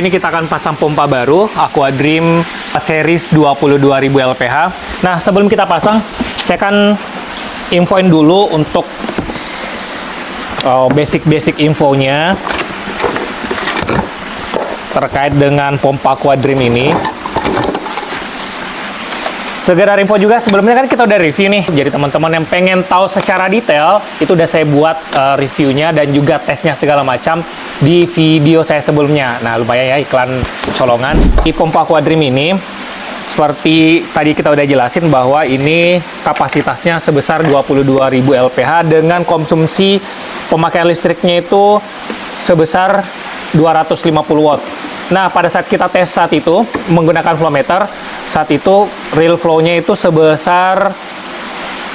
Ini kita akan pasang pompa baru, Aqua Dream Series 22.000 LPH. Nah, sebelum kita pasang, saya akan infoin dulu untuk basic infonya terkait dengan pompa Aqua Dream ini. Sekedar info juga, sebelumnya kan kita udah review nih. Jadi teman-teman yang pengen tahu secara detail, itu udah saya buat reviewnya dan juga tesnya segala macam di video saya sebelumnya. Nah, lumayan ya iklan colongan. Di pompa Aqua Dream ini, seperti tadi kita udah jelasin bahwa ini kapasitasnya sebesar 22.000 LPH dengan konsumsi pemakaian listriknya itu sebesar 250 watt. Nah, pada saat kita tes saat itu menggunakan flow meter, saat itu real flow-nya itu sebesar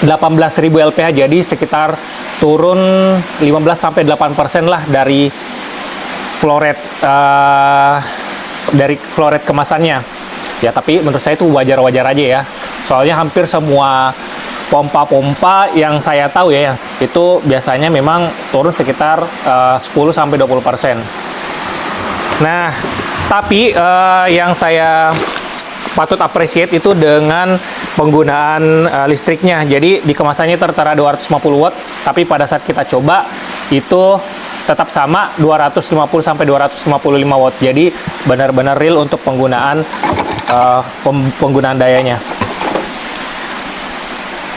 18.000 LPH, jadi sekitar turun 15-8% lah dari flow rate kemasannya. Ya, tapi menurut saya itu wajar-wajar aja ya. Soalnya hampir semua pompa-pompa yang saya tahu ya, itu biasanya memang turun sekitar 10-20%. Nah, tapi yang saya patut appreciate itu dengan penggunaan listriknya. Jadi di kemasannya tertera 250 watt, tapi pada saat kita coba itu tetap sama 250-255 watt. Jadi benar-benar real untuk penggunaan dayanya.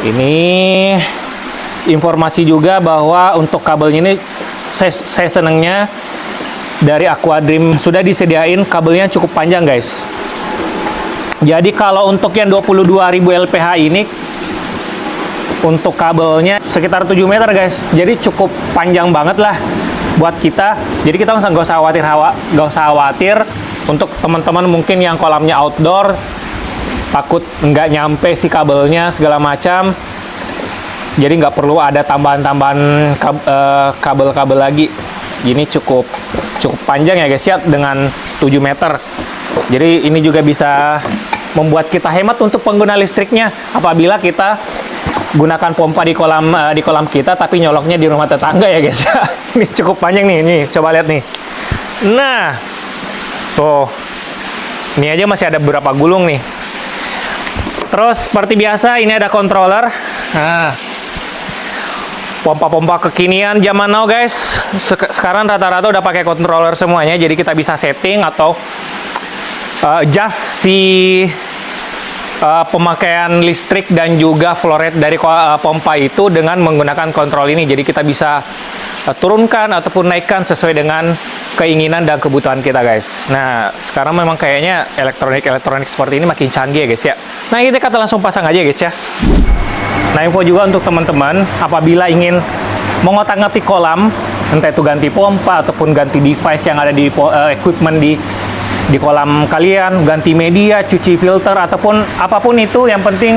Ini informasi juga bahwa untuk kabelnya ini saya senangnya dari Aqua Dream sudah disediain kabelnya cukup panjang, guys. Jadi kalau untuk yang 22.000 LPH ini untuk kabelnya sekitar 7 meter, guys. Jadi cukup panjang banget lah buat kita. Jadi kita nggak usah khawatir untuk teman-teman mungkin yang kolamnya outdoor takut nggak nyampe si kabelnya segala macam. Jadi nggak perlu ada tambahan-tambahan kabel-kabel lagi. Ini cukup panjang ya guys ya, dengan 7 meter. Jadi ini juga bisa membuat kita hemat untuk pengguna listriknya apabila kita gunakan pompa di kolam kita tapi nyoloknya di rumah tetangga ya guys ya. Ini cukup panjang nih, coba lihat nih. Nah, tuh. Ini aja masih ada beberapa gulung nih. Terus seperti biasa ini ada controller. Nah, pompa-pompa kekinian zaman now guys, sekarang rata-rata udah pakai controller semuanya, jadi kita bisa setting atau adjust si pemakaian listrik dan juga flow rate dari pompa itu dengan menggunakan kontrol ini. Jadi kita bisa turunkan ataupun naikkan sesuai dengan keinginan dan kebutuhan kita guys. Nah, sekarang memang kayaknya elektronik seperti ini makin canggih ya guys ya. Nah, ini kita langsung pasang aja guys ya. Nah, info juga untuk teman-teman apabila ingin mengotak-ngatik kolam, entah itu ganti pompa ataupun ganti device yang ada di equipment di kolam kalian, ganti media, cuci filter ataupun apapun itu, yang penting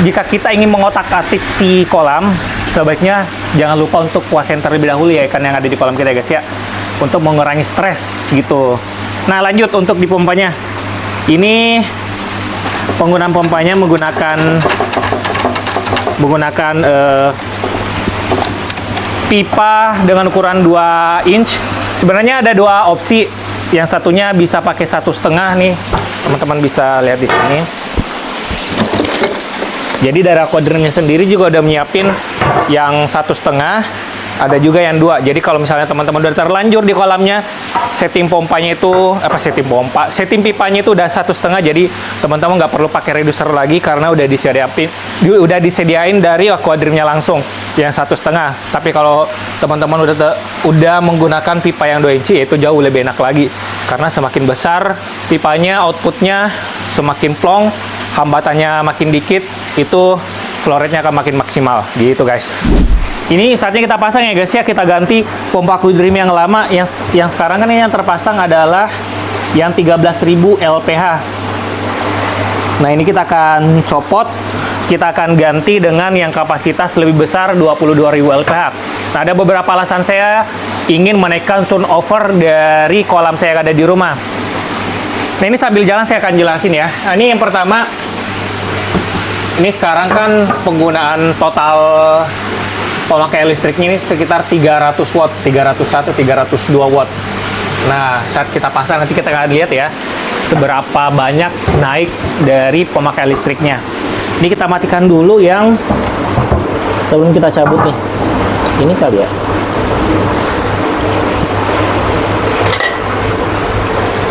jika kita ingin mengotak-atik si kolam, sebaiknya jangan lupa untuk kuasain terlebih dahulu ya ikan yang ada di kolam kita guys ya, untuk mengurangi stres gitu. Nah, lanjut untuk di pompanya. Ini penggunaan pompanya menggunakan pipa dengan ukuran 2 inch. Sebenarnya ada dua opsi. Yang satunya bisa pakai 1,5 nih. Teman-teman bisa lihat di sini. Jadi dari Aqua Dream-nya sendiri juga udah nyiapin yang 1,5. Ada juga yang 2. Jadi kalau misalnya teman-teman udah terlanjur di kolamnya, setting pompanya itu setting pipanya itu udah 1,5. Jadi teman-teman nggak perlu pakai reducer lagi karena udah disediain dari Aqua Dream-nya langsung yang 1,5. Tapi kalau teman-teman udah menggunakan pipa yang 2 inci, itu jauh lebih enak lagi karena semakin besar pipanya, outputnya semakin plong, hambatannya makin dikit, itu flow rate-nya akan makin maksimal gitu guys. Ini saatnya kita pasang ya guys ya. Kita ganti pompa Aqua Dream yang lama. Yang sekarang kan yang terpasang adalah yang 13.000 LPH. Nah, ini kita akan copot. Kita akan ganti dengan yang kapasitas lebih besar 22.000 LPH. Nah, ada beberapa alasan saya ingin menaikkan turnover dari kolam saya yang ada di rumah. Nah, ini sambil jalan saya akan jelasin ya. Nah, ini yang pertama, ini sekarang kan penggunaan total pemakaian listriknya ini sekitar 300 watt, 301, 302 watt. Nah, saat kita pasang nanti kita akan lihat ya seberapa banyak naik dari pemakaian listriknya. Ini kita matikan dulu yang sebelum kita cabut nih. Ini kali ya.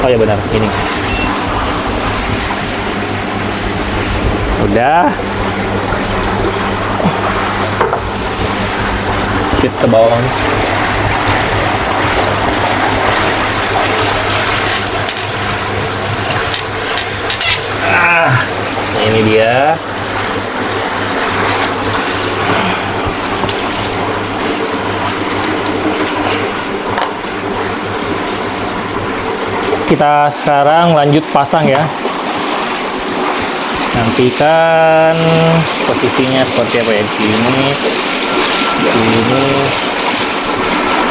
Oh ya benar, ini. Udah. Kita bawa. Ini dia. Kita sekarang lanjut pasang ya. Nantikan posisinya seperti apa ya, di sini,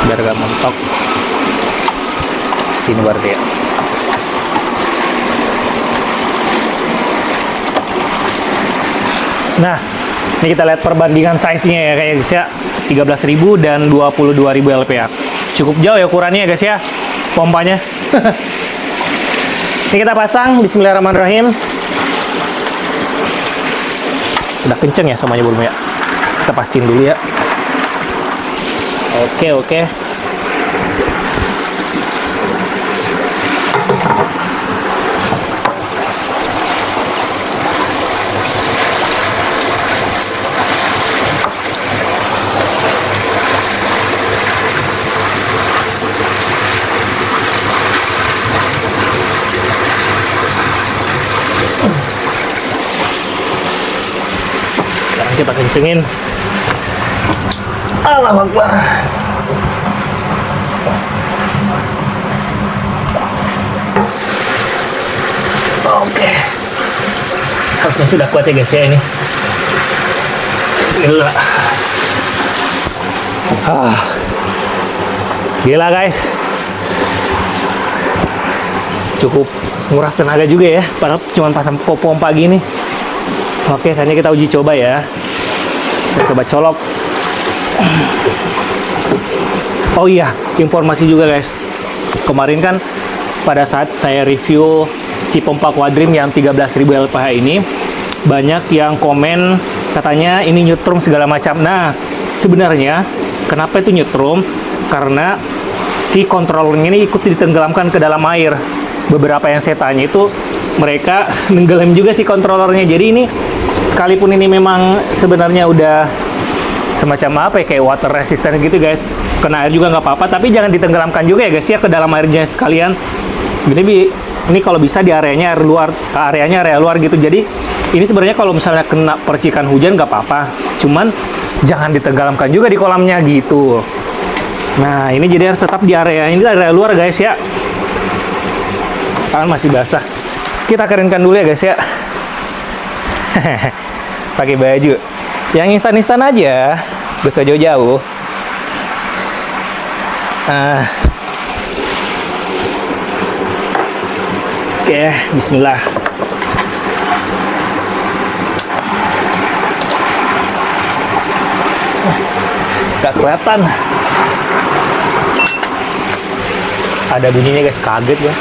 biar gak mentok. Sini berarti ya. Nah, ini kita lihat perbandingan size-nya ya kayak guys ya. 13.000 dan 22.000 LPH. Cukup jauh ya ukurannya ya guys ya. Pompanya. Ini kita pasang, bismillahirrahmanirrahim. Udah kenceng ya semuanya belum ya? Kita pastiin dulu ya. Oke. Kita kencengin. Allahu Akbar. Oke. Harusnya sudah kuat ya guys ya ini. Bismillah. Gila guys. Cukup nguras tenaga juga ya, padahal cuma pasang pompa gini. Oke, saatnya kita uji coba ya. Kita coba colok. Oh iya, informasi juga guys. Kemarin kan pada saat saya review si pompa Quadrim yang 13.000 LPH ini, banyak yang komen katanya ini nyetrum segala macam. Nah, sebenarnya kenapa itu nyetrum? Karena si kontrolernya ini ikut ditenggelamkan ke dalam air. Beberapa yang saya tanya itu mereka nenggelam juga si kontrolernya. Jadi ini sekalipun ini memang sebenarnya udah semacam apa ya, kayak water resistant gitu guys, kena air juga nggak apa-apa, tapi jangan ditenggelamkan juga ya guys ya ke dalam airnya sekalian. Ini kalau bisa di areanya area luar gitu. Jadi ini sebenarnya kalau misalnya kena percikan hujan nggak apa-apa, cuman jangan ditenggelamkan juga di kolamnya gitu. Nah ini jadi harus tetap di area luar guys ya, kan masih basah. Kita keringkan dulu ya guys ya. Pakai baju yang instan-instan aja, gak usah jauh-jauh. Oke, bismillah. Gak kelihatan. Ada bunyinya guys, kaget ya.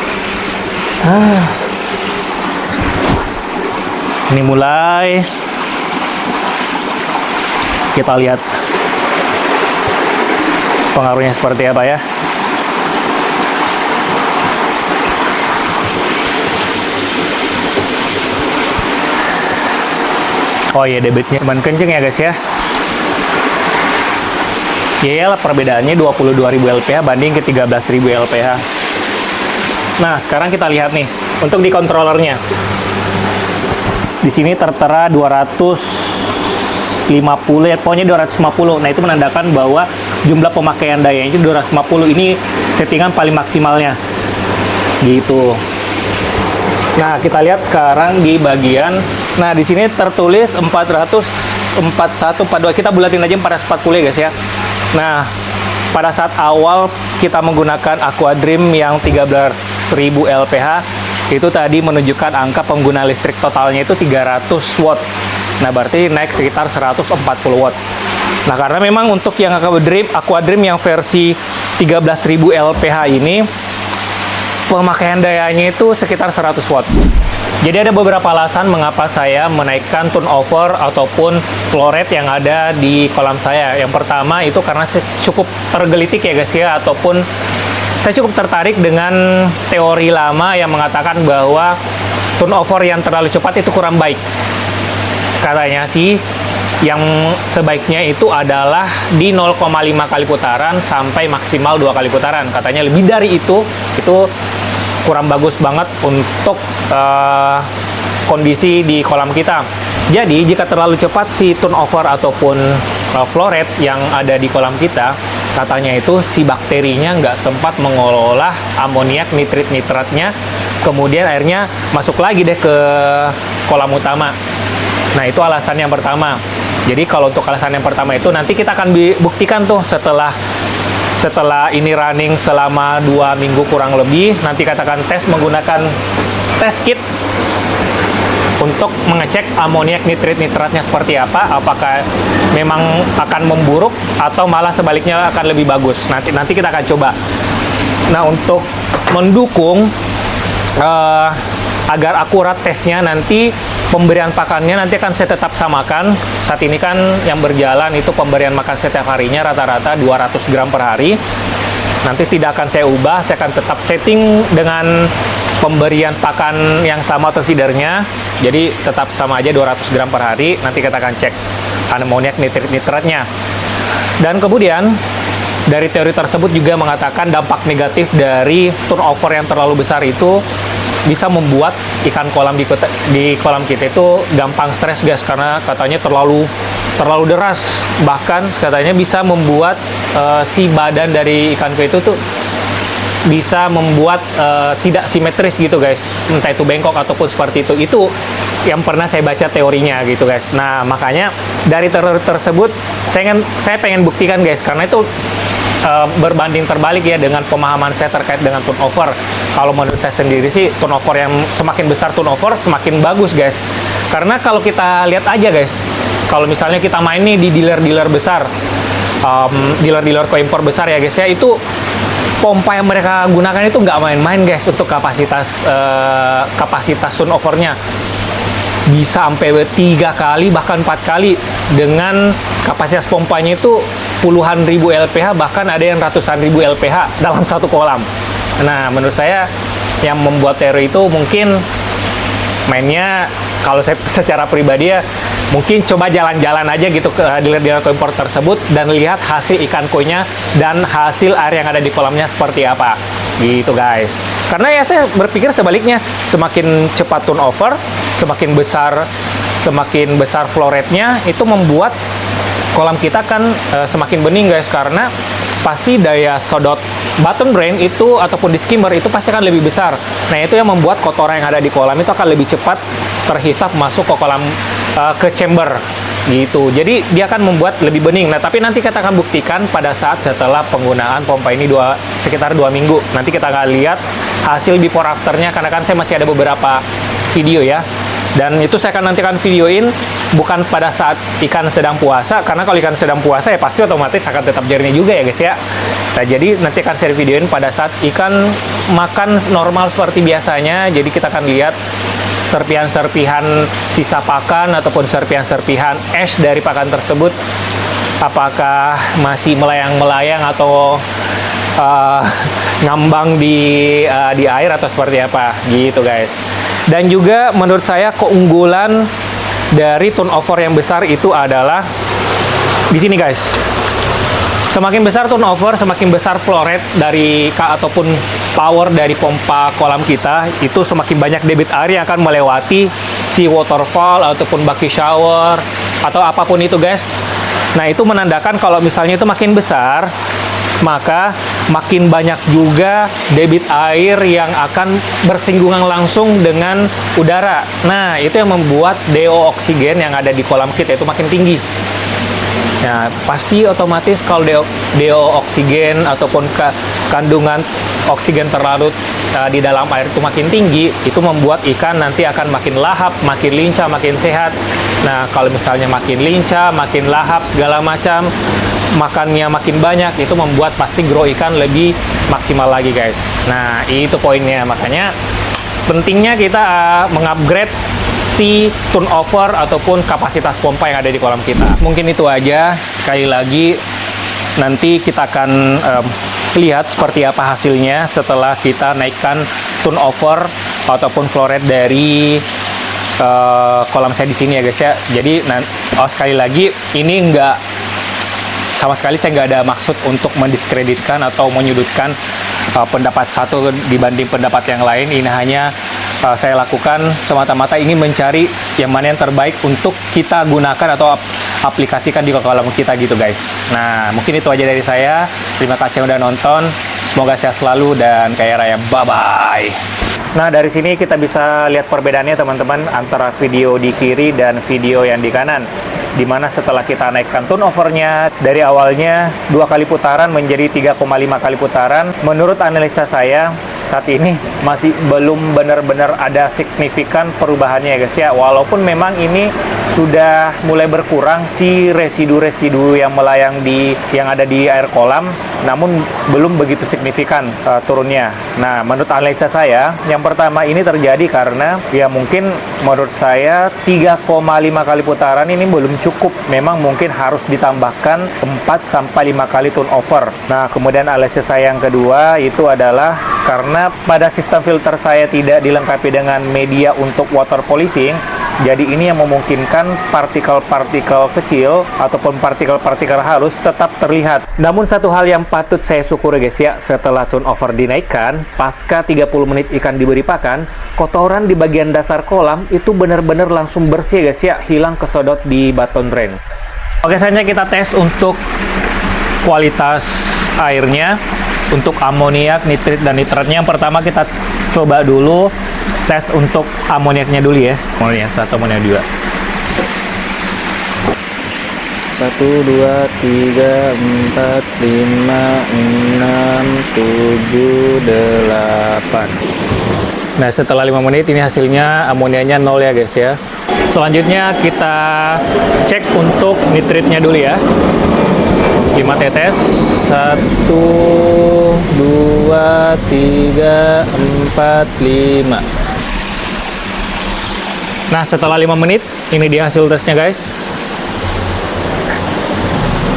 Ini mulai. Kita lihat pengaruhnya seperti apa ya. Oh iya, debitnya cuman kenceng ya guys ya. Ya iyalah, perbedaannya 22.000 LPH banding ke 13.000 LPH. Nah, sekarang kita lihat nih untuk di kontrolernya. Di sini tertera 250 ya, pokoknya 250. Nah, itu menandakan bahwa jumlah pemakaian dayanya itu 250. Ini settingan paling maksimalnya. Gitu. Nah, kita lihat sekarang di bagian. Nah, di sini tertulis 44142. Kita bulatin aja 440 ya guys ya. Nah, pada saat awal kita menggunakan Aquadrim yang 13.000 LPH, itu tadi menunjukkan angka pengguna listrik totalnya itu 300 watt. Nah, berarti naik sekitar 140 watt. Nah, karena memang untuk yang Aquadrim yang versi 13.000 LPH ini pemakaian dayanya itu sekitar 100 watt. Jadi ada beberapa alasan mengapa saya menaikkan turnover ataupun flow rate yang ada di kolam saya. Yang pertama itu karena saya cukup tergelitik ya guys ya, ataupun saya cukup tertarik dengan teori lama yang mengatakan bahwa turnover yang terlalu cepat itu kurang baik. Katanya sih yang sebaiknya itu adalah di 0,5 kali putaran sampai maksimal 2 kali putaran. Katanya lebih dari itu kurang bagus banget untuk kondisi di kolam kita. Jadi jika terlalu cepat si turnover ataupun flow rate yang ada di kolam kita, katanya itu si bakterinya nggak sempat mengolah amoniak nitratnya, kemudian airnya masuk lagi deh ke kolam utama. Nah itu alasan yang pertama. Jadi kalau untuk alasan yang pertama itu nanti kita akan buktikan tuh setelah ini running selama 2 minggu kurang lebih, nanti katakan tes menggunakan test kit untuk mengecek amoniak nitratnya seperti apa, apakah memang akan memburuk atau malah sebaliknya akan lebih bagus. Nanti kita akan coba. Nah untuk mendukung agar akurat tesnya, nanti pemberian pakannya nanti akan saya tetap samakan. Saat ini kan yang berjalan itu pemberian makan setiap harinya rata-rata 200 gram per hari. Nanti tidak akan saya ubah, saya akan tetap setting dengan pemberian pakan yang sama atau feedernya. Jadi tetap sama aja 200 gram per hari. Nanti kita akan cek amoniak nitratnya. Dan kemudian dari teori tersebut juga mengatakan dampak negatif dari turnover yang terlalu besar itu bisa membuat ikan kolam di kolam kita itu gampang stres guys, karena katanya terlalu deras, bahkan katanya bisa membuat si badan dari ikan itu tuh bisa membuat tidak simetris gitu guys, entah itu bengkok ataupun seperti itu yang pernah saya baca teorinya gitu guys. Nah makanya dari teori tersebut saya pengen buktikan guys, karena itu berbanding terbalik ya dengan pemahaman saya terkait dengan turnover. Kalau menurut saya sendiri sih turnover yang semakin besar turnover semakin bagus guys. Karena kalau kita lihat aja guys, kalau misalnya kita main nih di dealer-dealer besar, dealer-dealer koimpor besar ya guys ya, itu pompa yang mereka gunakan itu nggak main-main guys untuk kapasitas turnovernya. Bisa sampai 3 kali bahkan 4 kali, dengan kapasitas pompanya itu puluhan ribu LPH, bahkan ada yang ratusan ribu LPH dalam satu kolam. Nah menurut saya yang membuat teori itu mungkin mainnya, kalau saya secara pribadi ya mungkin coba jalan-jalan aja gitu ke dealer-dealer koimpor tersebut dan lihat hasil ikan koinya dan hasil air yang ada di kolamnya seperti apa gitu guys. Karena ya saya berpikir sebaliknya, semakin cepat turnover, semakin besar flow rate-nya, itu membuat kolam kita kan semakin bening guys, karena pasti daya sedot bottom drain itu ataupun di skimmer itu pasti akan lebih besar. Nah itu yang membuat kotoran yang ada di kolam itu akan lebih cepat terhisap masuk ke kolam, ke chamber gitu. Jadi dia akan membuat lebih bening. Nah tapi nanti kita akan buktikan pada saat setelah penggunaan pompa ini sekitar 2 minggu. Nanti kita akan lihat hasil before afternya, karena kan saya masih ada beberapa video ya. Dan itu saya akan videoin bukan pada saat ikan sedang puasa, karena kalau ikan sedang puasa ya pasti otomatis akan tetap jernih juga ya guys ya. Nah jadi nanti akan saya videoin pada saat ikan makan normal seperti biasanya. Jadi kita akan lihat serpihan-serpihan sisa pakan ataupun serpihan-serpihan es dari pakan tersebut, apakah masih melayang-melayang atau ngambang di air atau seperti apa gitu guys. Dan juga menurut saya keunggulan dari turnover yang besar itu adalah di sini guys. Semakin besar turnover, semakin besar flow rate dari ataupun power dari pompa kolam kita, itu semakin banyak debit air yang akan melewati si waterfall ataupun bucket shower atau apapun itu guys. Nah itu menandakan kalau misalnya itu makin besar, maka makin banyak juga debit air yang akan bersinggungan langsung dengan udara. Nah itu yang membuat DO oksigen yang ada di kolam kita itu makin tinggi. Nah, pasti otomatis kalau DO oksigen ataupun kandungan oksigen terlarut di dalam air itu makin tinggi, itu membuat ikan nanti akan makin lahap, makin lincah, makin sehat. Nah, kalau misalnya makin lincah, makin lahap, segala macam, makannya makin banyak, itu membuat pasti grow ikan lebih maksimal lagi guys. Nah itu poinnya, makanya pentingnya kita mengupgrade si turnover ataupun kapasitas pompa yang ada di kolam kita. Mungkin itu aja. Sekali lagi nanti kita akan lihat seperti apa hasilnya setelah kita naikkan turnover ataupun flow rate dari kolam saya di sini ya guys ya. Jadi sekali lagi ini sama sekali saya nggak ada maksud untuk mendiskreditkan atau menyudutkan pendapat satu dibanding pendapat yang lain. Ini hanya saya lakukan semata-mata ingin mencari yang mana yang terbaik untuk kita gunakan atau aplikasikan di kolam kita gitu guys. Nah mungkin itu aja dari saya. Terima kasih yang udah nonton. Semoga sehat selalu dan kaya raya. Bye-bye. Nah dari sini kita bisa lihat perbedaannya teman-teman antara video di kiri dan video yang di kanan. Dimana setelah kita naikkan turnovernya dari awalnya 2 kali putaran menjadi 3,5 kali putaran, menurut analisa saya saat ini masih belum benar-benar ada signifikan perubahannya ya guys ya. Walaupun memang ini sudah mulai berkurang si residu-residu yang melayang yang ada di air kolam, namun belum begitu signifikan turunnya. Nah menurut analisa saya, yang pertama ini terjadi karena ya mungkin menurut saya 3,5 kali putaran ini belum cukup. Memang mungkin harus ditambahkan 4-5 kali turnover. Nah kemudian analisa saya yang kedua itu adalah karena pada sistem filter saya tidak dilengkapi dengan media untuk water polishing, jadi ini yang memungkinkan partikel-partikel kecil ataupun partikel-partikel halus tetap terlihat. Namun satu hal yang patut saya syukuri guys ya, setelah turnover dinaikkan, pasca 30 menit ikan diberi pakan, kotoran di bagian dasar kolam itu benar-benar langsung bersih guys ya, hilang kesedot di bottom drain. Oke, selanjutnya kita tes untuk kualitas airnya. Untuk amoniak, nitrit, dan nitratnya yang pertama kita coba dulu tes untuk amoniaknya dulu ya. Amoniak 1, amoniak 2. 1, 2, 3, 4, 5, 6, 7, 8. Nah setelah 5 menit ini hasilnya amoniaknya 0 ya guys ya. Selanjutnya kita cek untuk nitritnya dulu ya. 5 tetes. 1, 2, 3, 4, 5. Nah setelah 5 menit ini dia hasil tesnya guys.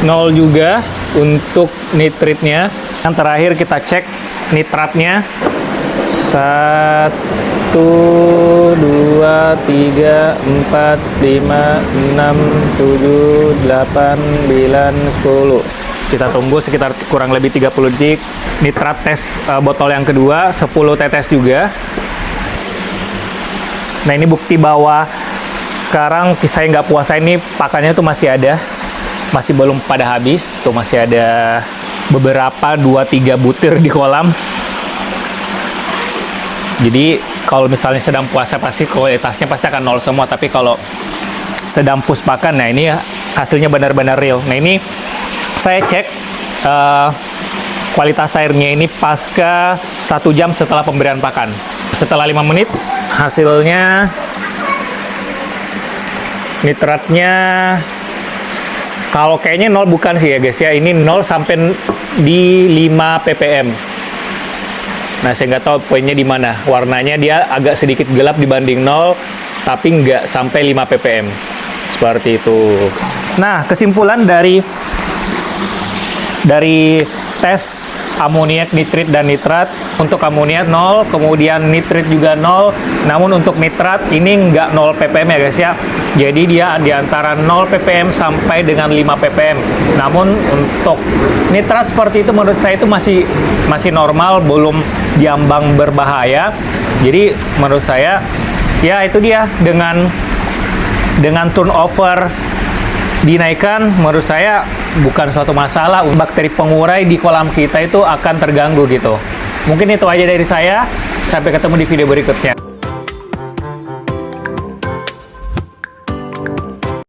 0 juga untuk nitritnya. Yang terakhir kita cek nitratnya. 1, 2, 3, 4, 5, 6, 7, 8, 9, 10. Kita tunggu sekitar kurang lebih 30 detik. Nitrat tes botol yang kedua 10 tetes juga. Nah ini bukti bahwa sekarang saya nggak puasa ini pakannya tuh masih ada, masih belum pada habis tuh, masih ada beberapa 2-3 butir di kolam. Jadi kalau misalnya sedang puasa pasti kualitasnya pasti akan 0 semua, tapi kalau sedang push pakan, nah ini hasilnya benar-benar real. Nah ini saya cek kualitas airnya ini pasca 1 jam setelah pemberian pakan. Setelah 5 menit hasilnya nitratnya kalau kayaknya 0 bukan sih ya guys ya. Ini 0 sampai di 5 ppm. Nah saya nggak tahu poinnya di mana. Warnanya dia agak sedikit gelap dibanding 0, tapi nggak sampai 5 ppm. Seperti itu. Nah kesimpulan dari tes amoniak, nitrit, dan nitrat. Untuk amoniak 0, kemudian nitrit juga 0, namun untuk nitrat ini nggak 0 ppm ya guys ya. Jadi dia di antara 0 ppm sampai dengan 5 ppm. Namun untuk nitrat seperti itu menurut saya itu masih normal, belum diambang berbahaya. Jadi menurut saya ya itu dia, dengan turnover dinaikkan, menurut saya bukan suatu masalah. Bakteri pengurai di kolam kita itu akan terganggu gitu. Mungkin itu aja dari saya. Sampai ketemu di video berikutnya.